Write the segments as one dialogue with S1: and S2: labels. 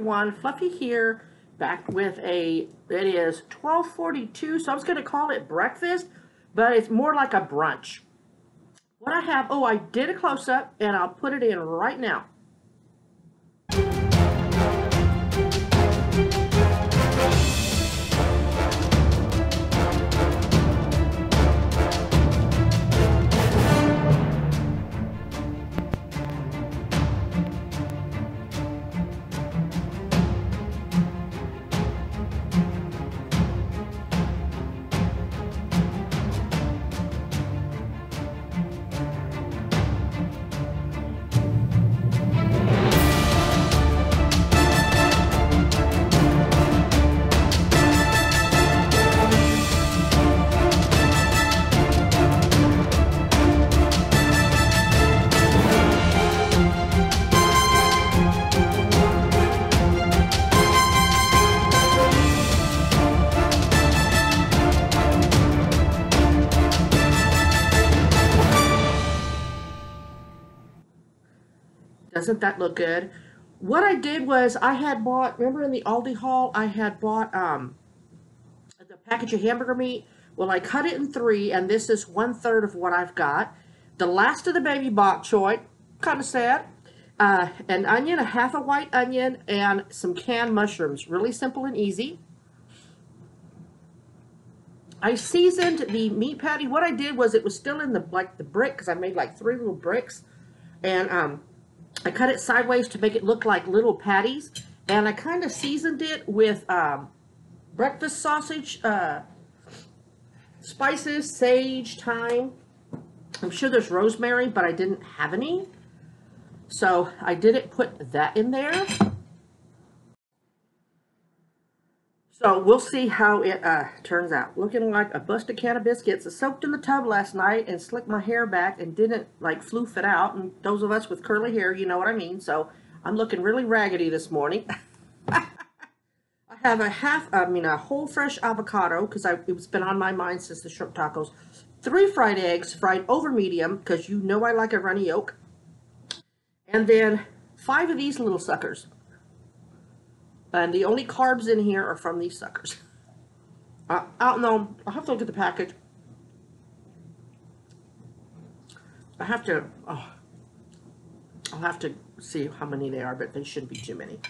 S1: everyone. Fluffy here, back with it is 12:42, so I was going to call it breakfast, but it's more like a brunch. What I have, oh, I did a close-up, and I'll put it in right now. Doesn't that look good? What I did was I had bought, remember in the Aldi haul, I had bought the package of hamburger meat. Well, I cut it in 3, and this is 1/3 of what I've got. The last of the baby bok choy, kind of sad. An onion, a half a white onion, and some canned mushrooms. Really simple and easy. I seasoned the meat patty. What I did was it was still in the brick, because I made like 3 little bricks, and I cut it sideways to make it look like little patties, and I kind of seasoned it with breakfast sausage, spices, sage, thyme. I'm sure there's rosemary, but I didn't have any, so I didn't put that in there. So we'll see how it turns out. Looking like a busted can of biscuits. I soaked in the tub last night and slicked my hair back and didn't like floof it out. And those of us with curly hair, you know what I mean. So I'm looking really raggedy this morning. I have a whole fresh avocado because it's been on my mind since the shrimp tacos. 3 fried eggs, fried over medium because you know I like a runny yolk. And then 5 of these little suckers. And the only carbs in here are from these suckers. I don't know. I'll have to look at the package. I'll have to see how many they are, but they shouldn't be too many.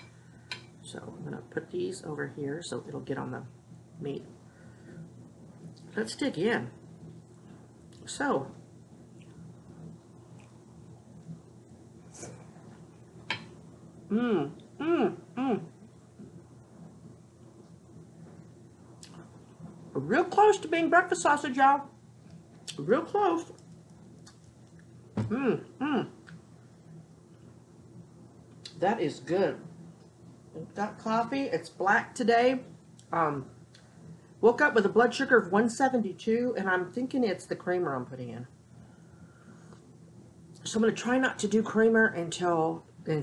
S1: So I'm going to put these over here so it'll get on the meat. Let's dig in. So, real close to being breakfast sausage, y'all. Real close. That is good. I've got coffee. It's black today. Woke up with a blood sugar of 172, and I'm thinking it's the creamer I'm putting in. So I'm going to try not to do creamer and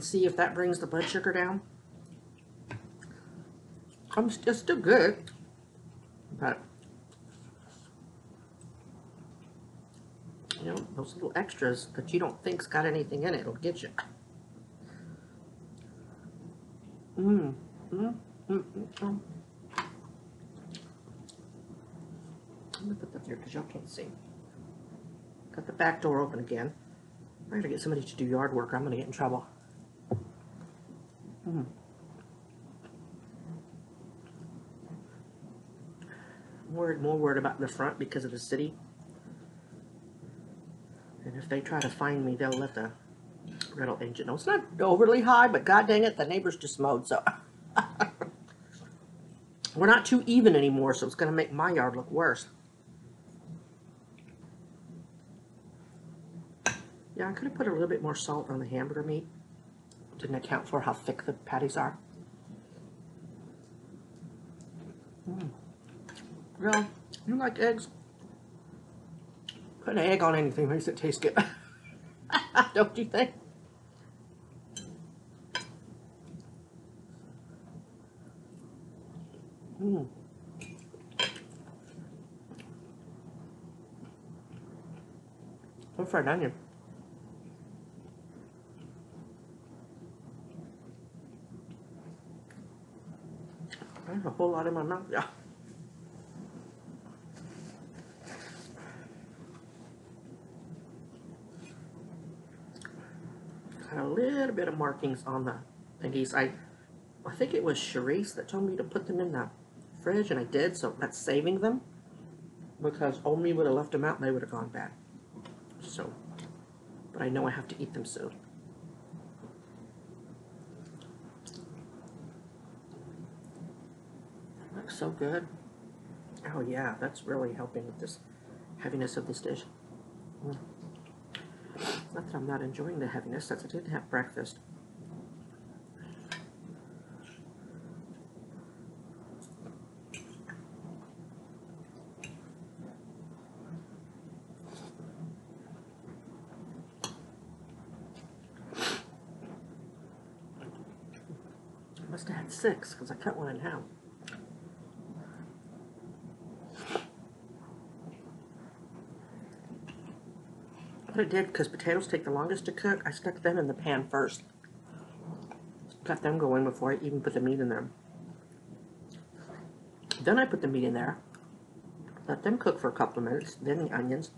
S1: see if that brings the blood sugar down. It's still good. But, you know, those little extras that you don't think's got anything in it will get you. I'm gonna put that there because y'all can't see. Got the back door open again. I gotta get somebody to do yard work or I'm gonna get in trouble. More worried about the front because of the city. And if they try to find me, they'll let the rental agent know. It's not overly high, but god dang it, the neighbors just mowed, so. We're not too even anymore, so it's going to make my yard look worse. Yeah, I could have put a little bit more salt on the hamburger meat. Didn't account for how thick the patties are. Well, you like eggs? Put an egg on anything makes it taste good. Don't you think? Or fried onion. I have a whole lot in my mouth. Yeah. Got a little bit of markings on the thingies. I think it was Charisse that told me to put them in the fridge, and I did, so that's saving them. Because old me would have left them out and they would have gone bad. So, but I know I have to eat them soon. Looks so good. Oh yeah, that's really helping with this heaviness of this dish. Not that I'm not enjoying the heaviness, that's I didn't have breakfast. I must have had 6 because I cut one in half. What I did, because potatoes take the longest to cook, I stuck them in the pan first. Got them going before I even put the meat in there. Then I put the meat in there, let them cook for a couple of minutes, then the onions,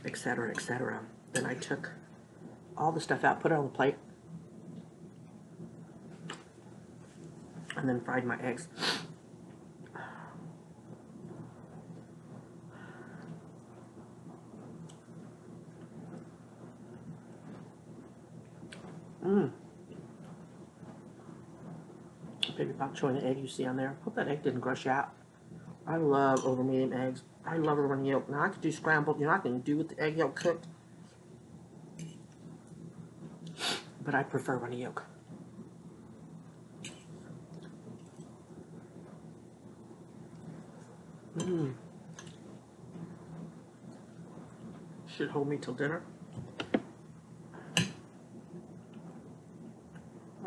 S1: etc., etc. Then I took all the stuff out, put it on the plate, and then fried my eggs. Baby bok choy and the egg you see on there. Hope that egg didn't crush out. I love over medium eggs. I love over yolk. Now I could do scrambled. You know, I can do with the egg yolk cooked. But I prefer runny yolk. Should hold me till dinner.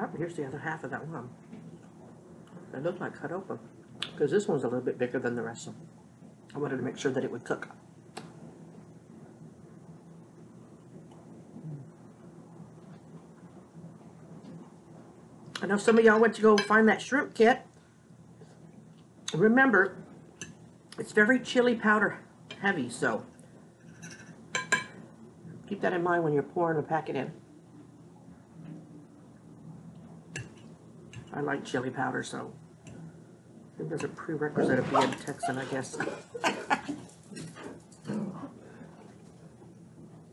S1: Oh, here's the other half of that one. It looked like cut open. Because this one's a little bit bigger than the rest of them. I wanted to make sure that it would cook. I know some of y'all went to go find that shrimp kit. Remember, it's very chili powder heavy, so keep that in mind when you're pouring the packet in. I like chili powder, so I think there's a prerequisite of being Texan, I guess.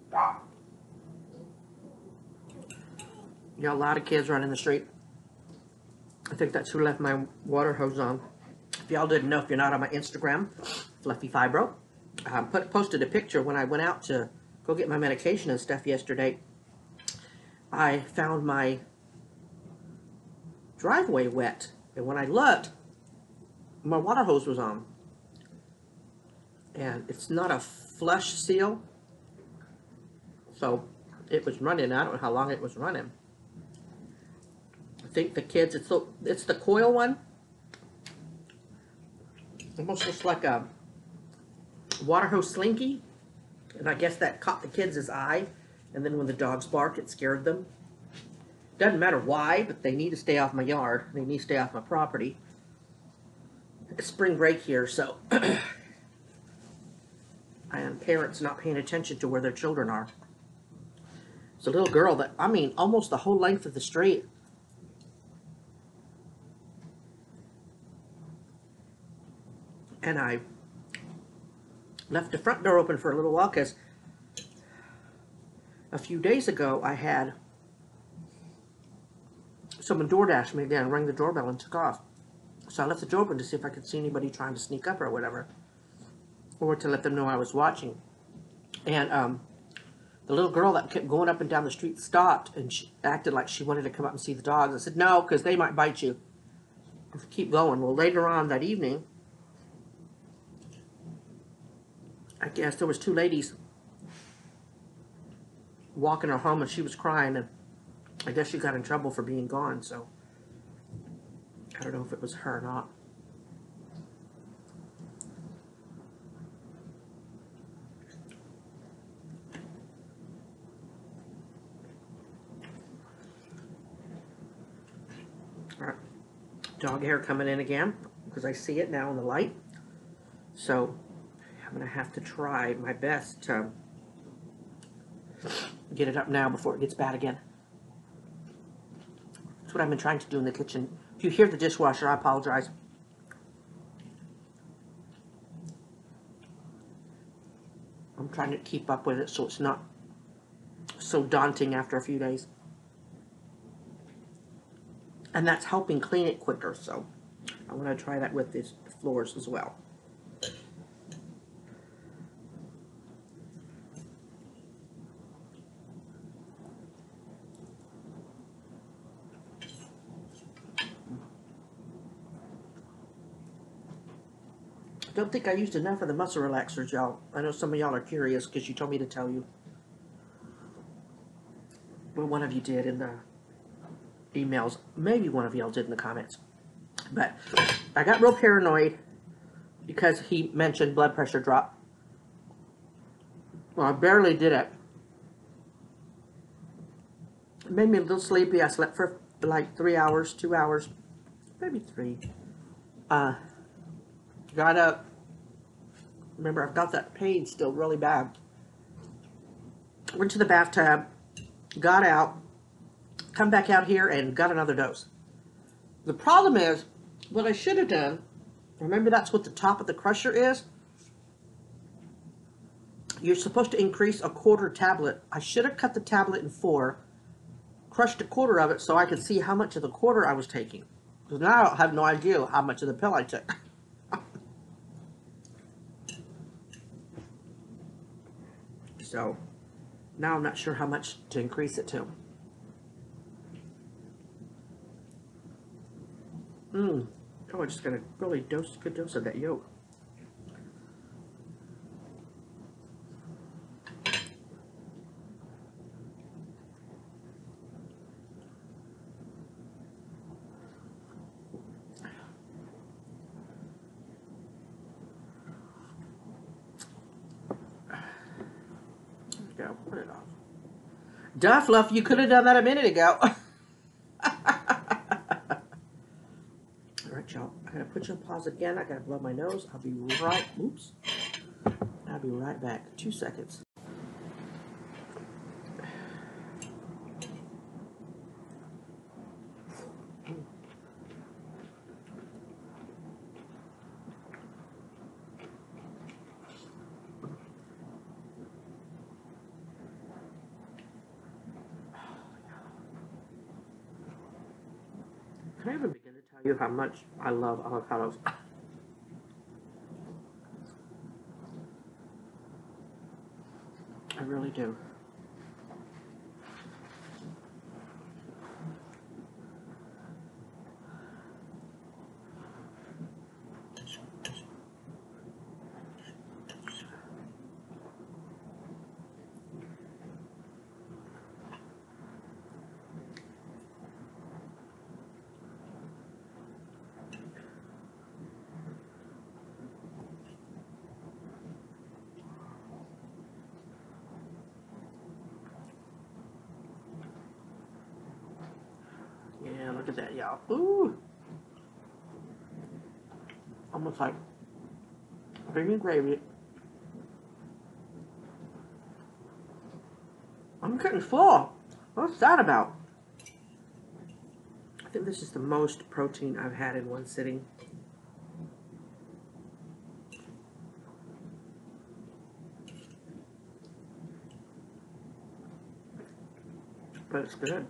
S1: Got a lot of kids running the street. I think that's who left my water hose on. If y'all didn't know, if you're not on my Instagram, Fluffy Fibro, posted a picture when I went out to go get my medication and stuff yesterday. I found my driveway wet, and when I looked, my water hose was on. And it's not a flush seal, so it was running. I don't know how long it was running. I think the kids, it's the coil one. Almost looks like a water hose slinky, and I guess that caught the kids' eye, and then when the dogs barked, it scared them. Doesn't matter why, but they need to stay off my yard. They need to stay off my property. It's spring break here, so and parents not paying attention to where their children are. It's a little girl that, I mean, almost the whole length of the street. And I left the front door open for a little while because a few days ago I had someone DoorDash me again, rang the doorbell and took off. So I left the door open to see if I could see anybody trying to sneak up or whatever, or to let them know I was watching. And the little girl that kept going up and down the street stopped, and she acted like she wanted to come up and see the dogs. I said, no, because they might bite you. Keep going. Well, later on that evening, I guess there was 2 ladies walking her home, and she was crying, and I guess she got in trouble for being gone, so I don't know if it was her or not. dog hair coming in again because I see it now in the light. So I'm going to have to try my best to get it up now before it gets bad again. That's what I've been trying to do in the kitchen. If you hear the dishwasher, I apologize. I'm trying to keep up with it so it's not so daunting after a few days. And that's helping clean it quicker, so I want to try that with the floors as well. I don't think I used enough of the muscle relaxers, y'all. I know some of y'all are curious because you told me to tell you. Well, one of you did in the emails. Maybe one of y'all did in the comments. But I got real paranoid because he mentioned blood pressure drop. Well, I barely did it. It made me a little sleepy. I slept for like 3 hours, 2 hours, maybe 3. Got up. Remember, I've got that pain still really bad. Went to the bathtub, got out, come back out here, and got another dose. The problem is, what I should have done, remember that's what the top of the crusher is? You're supposed to increase a quarter tablet. I should have cut the tablet in 4, crushed a quarter of it so I could see how much of the quarter I was taking. Because now I have no idea how much of the pill I took. So now I'm not sure how much to increase it to. Oh, I just got a really good dose of that yolk. Go, put it off. Duh, Fluff, you could have done that a minute ago. Alright, y'all. I gotta put you on pause again. I gotta blow my nose. I'll be right back. 2 seconds. Can I even begin to tell you how much I love avocados? I really do. Yeah, look at that, y'all. Ooh! Almost like green gravy. I'm getting full. What's that about? I think this is the most protein I've had in one sitting. But it's good.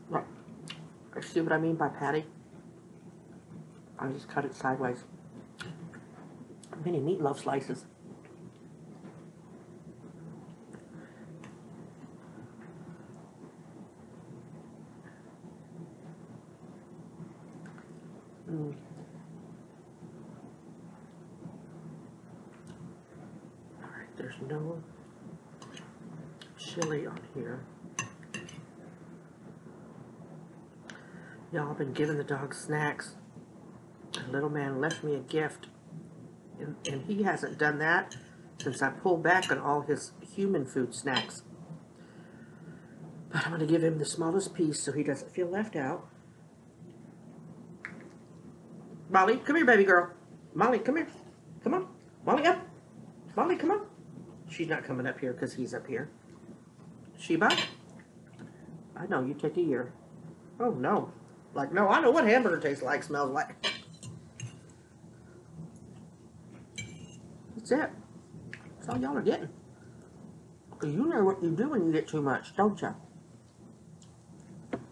S1: Look, see what I mean by patty? I just cut it sideways. Mini meatloaf slices. Alright, there's no chili on here. Y'all, I've been giving the dog snacks. The little man left me a gift, and he hasn't done that since I pulled back on all his human food snacks. But I'm going to give him the smallest piece so he doesn't feel left out. Molly, come here, baby girl. Molly, come here. Come on. Molly, up. Molly, come on. She's not coming up here because he's up here. Sheba? I know, you take a year. Oh, no. Like, no, I know what hamburger tastes like, smells like. That's it. That's all y'all are getting. Because you know what you do when you get too much, don't you?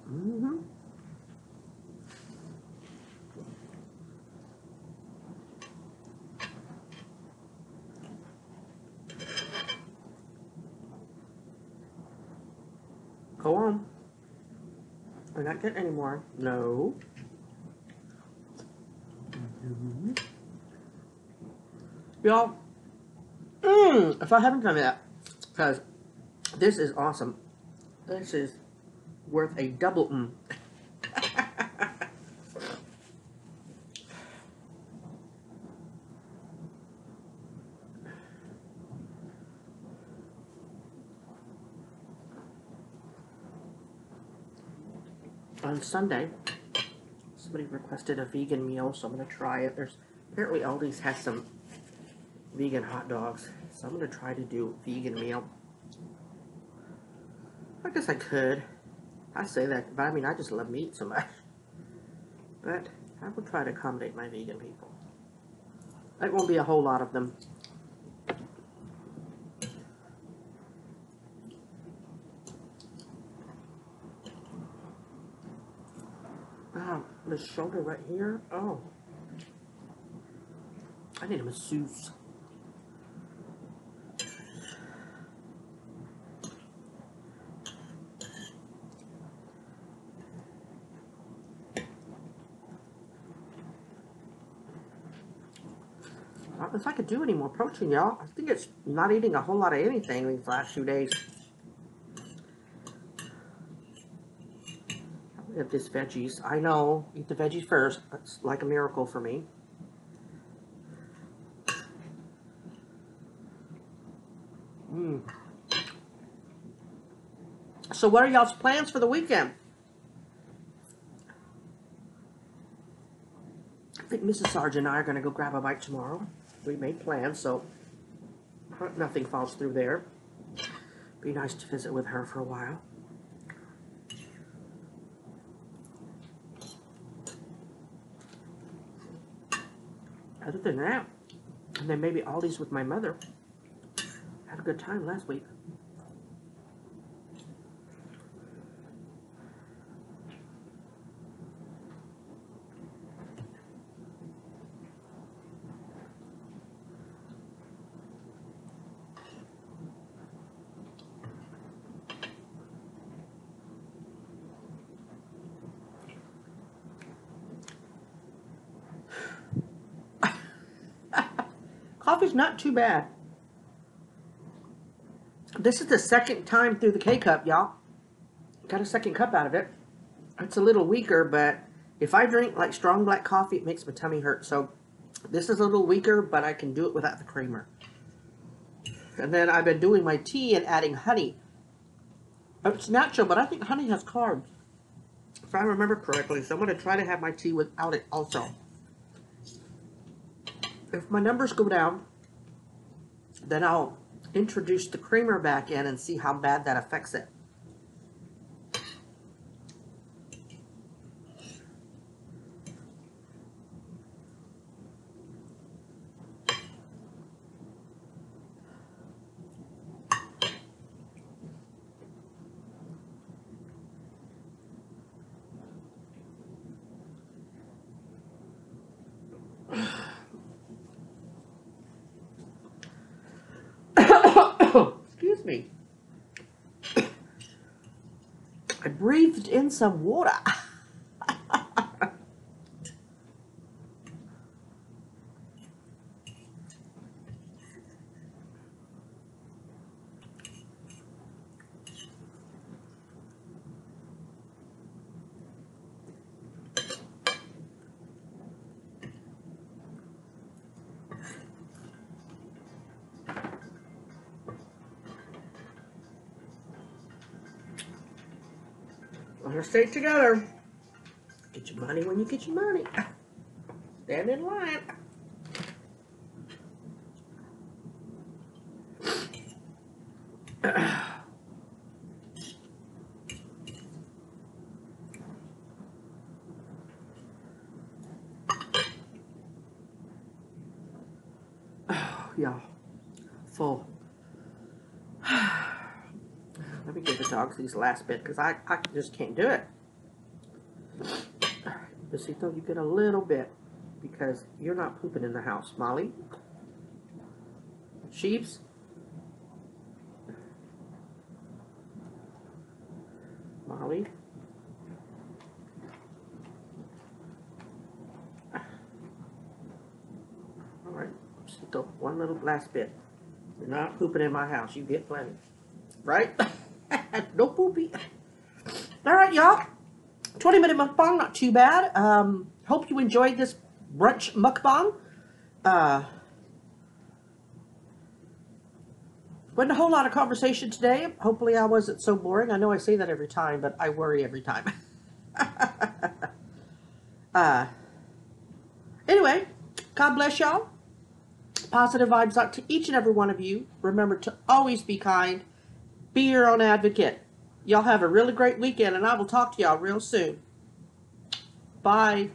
S1: Mm-hmm. Go on. We're not getting any more. No. Mm-hmm. Y'all, if I haven't done that, because this is awesome. This is worth a double On Sunday, somebody requested a vegan meal, so I'm going to try it. There's apparently Aldi's has some vegan hot dogs, so I'm going to try to do a vegan meal. I guess I could. I say that, but I mean, I just love meat so much. But I will try to accommodate my vegan people. It won't be a whole lot of them. Wow, the shoulder right here. Oh. I need a masseuse. I don't know if I could do any more protein, y'all. I think it's not eating a whole lot of anything these last few days. We have this veggies. I know, eat the veggies first. That's like a miracle for me. So what are y'all's plans for the weekend? I think Mrs. Sarge and I are going to go grab a bite tomorrow. We made plans, so nothing falls through there. Be nice to visit with her for a while. Other than that, and then maybe Aldi's with my mother. Had a good time last week. Coffee's not too bad. This is the second time through the K-Cup, y'all. Got a second cup out of it. It's a little weaker, but if I drink like strong black coffee, it makes my tummy hurt. So this is a little weaker, but I can do it without the creamer. And then I've been doing my tea and adding honey. It's natural, but I think honey has carbs, if I remember correctly. So I'm going to try to have my tea without it also. If my numbers go down, then I'll introduce the creamer back in and see how bad that affects it. Excuse me. I breathed in some water. Let's stay together. Get your money when you get your money. Stand in line. Y'all, full. Let me give the dogs these last bit because I just can't do it. Besito, you get a little bit because you're not pooping in the house. Molly? Sheeps? Molly? Alright, Besito, one little last bit. You're not pooping in my house. You get plenty. Right? No poopy. Alright, y'all. 20-minute mukbang, not too bad. Hope you enjoyed this brunch mukbang. Wasn't a whole lot of conversation today. Hopefully I wasn't so boring. I know I say that every time, but I worry every time. Anyway, God bless y'all. Positive vibes out to each and every one of you. Remember to always be kind. Be your own advocate. Y'all have a really great weekend, and I will talk to y'all real soon. Bye.